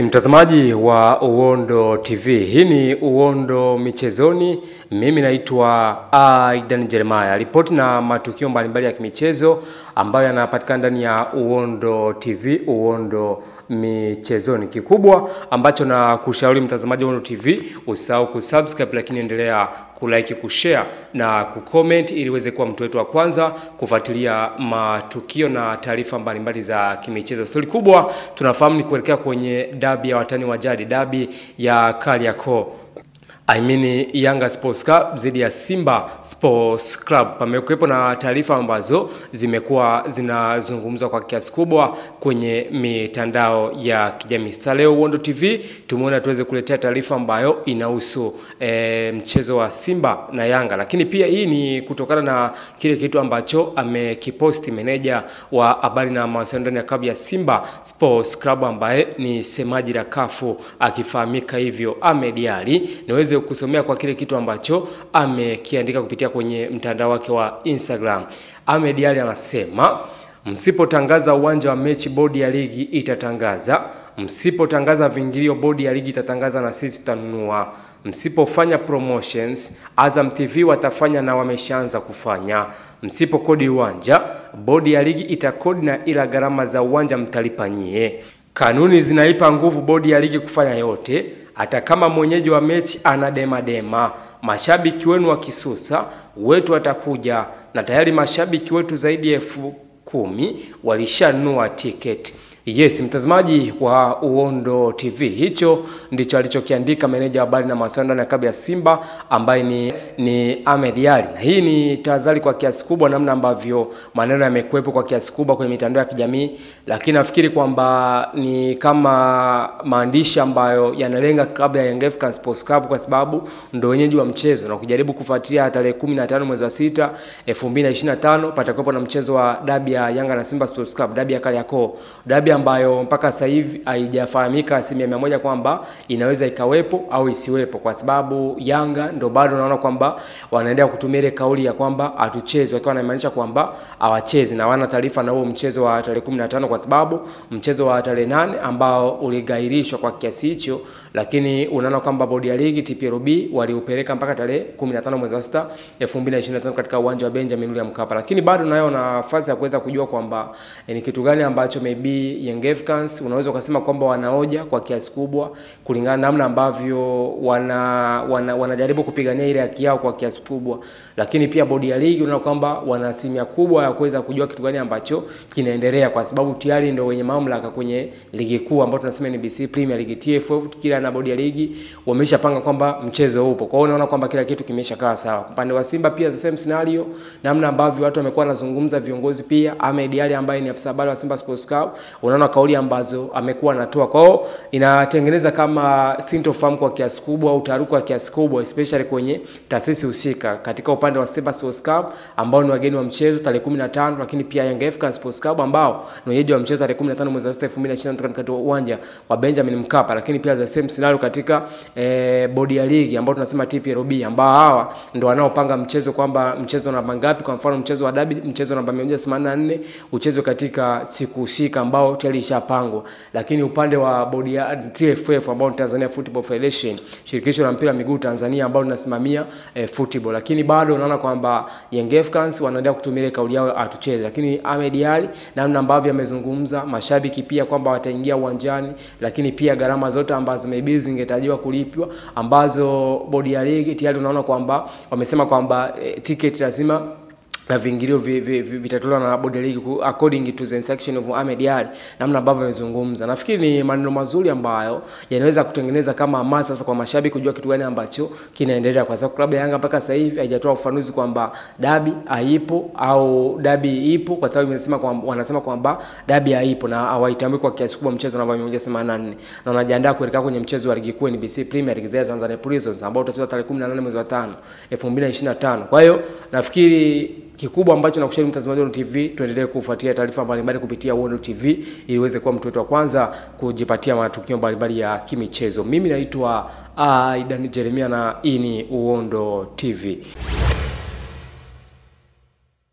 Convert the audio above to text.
Mtazamaji wa Uondo TV, hii ni Uondo Michezoni. Mimi naitwa Aidan Jeremiah. Ripoti na matukio mbalimbali ya kimichezo ambayo yanapatikana ndani ya Uondo TV, Uondo Michezoni. Kikubwa ambacho na kushauri mtazamaji wa Uondo TV, usahau kusubscribe, lakini endelea kulike, kushare na kucomment ili uweze kuwa mtu wetu wa kwanza kufuatilia matukio na taarifa mbalimbali za kimichezo. Stori kubwa tunafahamu ni kuelekea kwenye dabi ya watani wa jadi, dabi ya Kariakoo. Yanga Sports Club dhidi ya Simba Sports Club. Pamekuwepo na taarifa ambazo zimekuwa zinazungumzwa kwa kiasi kubwa kwenye mitandao ya kijamii. Sasa leo Uondo TV tumeona tuweze kuletea taarifa ambayo inahusu mchezo wa Simba na Yanga, lakini pia hii ni kutokana na kile kitu ambacho amekiposti meneja wa habari na mawasiliano ndani ya klabu ya Simba Sports Club ambaye ni semaji la kafu akifahamika hivyo Ahmed Ally. Niweze kusomea kwa kile kitu ambacho amekiandika kupitia kwenye mtandao wake wa Instagram. Ahmed Ally anasema, msipotangaza uwanja wa mechi bodi ya ligi itatangaza, msipotangaza vingilio bodi ya ligi itatangaza na sisi tutanunua, msipofanya promotions Azam TV watafanya na wameshaanza kufanya, msipokodi uwanja bodi ya ligi itakodi na ila gharama za uwanja mtalipa nyie. Kanuni zinaipa nguvu bodi ya ligi kufanya yote, hata kama mwenyeji wa mechi anadema. Mashabiki wenu wa kisusa wetu watakuja, na tayari mashabiki wetu zaidi ya 10,000 walishanunua tiketi. Yes, mtazamaji wa Uondo TV, hicho ndicho alichokiandika meneja wa habari na mawasiliano ya klabu ya Simba ambaye ni Ahmed Ally. Na hii ni tahadhari kwa kiasi kubwa namna ambavyo maneno yamekuepo kwa kiasi kubwa kwenye mitandao ya kijamii, lakini nafikiri kwamba ni kama maandishi ambayo yanalenga klabu ya Yanga Sports Club kwa sababu ndio wenyeji wa mchezo, na kujaribu kufuatilia tarehe 15 mwezi wa 6 2025 patakuwepo na mchezo wa dabi ya Yanga na Simba Sports Club, dabi ya Kariakoo, dabi ambayo mpaka sasa hivi haijafahamika 100% kwamba inaweza ikawepo au isiwepo, kwa sababu Yanga ndo bado naona kwamba wanaendelea kutumia ile kauli ya kwamba hatuchezi, wakiwa wanamaanisha kwamba hawachezi na wana taarifa na huo mchezo wa tarehe 15, kwa sababu mchezo wa tarehe 8 ambao uligairishwa kwa kiasi hicho, lakini unaona kwamba bodi ya ligi TPLB waliupeleka mpaka tarehe 15 mwezi wa 6 2025 katika uwanja wa Benjamin William Mkapa. Lakini bado nayo nafasi ya kuweza kujua kwamba ni kitu gani ambacho maybe Young Africans unaweza kusema kwamba wanaoja kwa kiasi kubwa kulingana na namna ambavyo wanajaribu kupigania ile haki yao kwa kiasi kubwa, lakini pia bodi ya ligi unaona kwamba wana asilimia kubwa ya kuweza kujua kitu gani ambacho kinaendelea, kwa sababu tayari ndio wenye mamlaka kwenye ligi kuu ambayo tunasema ni NBC Premier League. TFF kila na bodi ya ligi wameshapanga kwamba mchezo upo, kwa hiyo unaona kwamba kila kitu kimeshakaa sawa. Upande wa Simba pia the same scenario, namna ambavyo watu wamekuwa wanazungumza, viongozi pia Ahmed Ally ambaye ni afisa habari wa Simba Sports Club, unaona kauli ambazo amekuwa anatoa, kwa hiyo inatengeneza kama sintofahamu kwa kiasi kubwa au taharuki kwa kiasi kubwa, especially kwenye taasisi husika. Katika upande wa Simba Sports Club ambao ni wageni wa mchezo tarehe 15, lakini pia Young Sports Club ambao ni wenyeji wa mchezo tarehe 15 mwezi wa 6 2025 katika uwanja wa Benjamin Mkapa, lakini pia the same scenario katika bodi ya ligi ambao tunasema TPLB ambao hawa ndio wanaopanga mchezo kwamba mchezo namba ngapi. Kwa mfano mchezo wa dabi, mchezo namba 184 uchezwe katika siku husika ambao tayari ishapangwa. Lakini upande wa bodi ya TFF ambao ni Tanzania Football Federation, shirikisho la mpira miguu Tanzania ambao linasimamia football, lakini bado unaona kwamba Young Africans wanaendelea kutumia kauli yao hatucheze. Lakini Ahmed Ally namna ambavyo amezungumza, mashabiki pia kwamba wataingia uwanjani, lakini pia gharama zote ambazo maybe zingetarajiwa kulipwa ambazo bodi ya ligi tayari unaona kwamba wamesema kwamba ticket lazima na vingilio vitatolewa na bodi ya ligi according to the instruction of Ahmed Ally, namna ambavyo amezungumza. Nafikiri ni maneno mazuri ambayo yanaweza kutengeneza kama hamasa sasa kwa mashabiki kujua kitu gani ambacho kinaendelea, kwa sababu klabu ya Yanga mpaka sasa hivi haijatoa ufafanuzi kwamba dabi haipo au dabi ipo, kwa sababu wanasema kwamba dabi haipo na hawaitambui kwa kiasi kubwa mchezo namba 184, na wanajiandaa kuelekea kwenye mchezo wa ligi kuu NBC Premier League za Tanzania Prisons ambao utachezwa tarehe 18 mwezi wa 5 2025. Kwa hiyo nafikiri kikubwa ambacho nakushauri mtazamaji wa Uondo TV, tuendelee kufuatilia taarifa mbalimbali kupitia Uondo TV ili uweze kuwa mtu wetu wa kwanza kujipatia matukio mbalimbali ya kimichezo. Mimi naitwa Aidan Jeremiah na hii ni Uondo TV.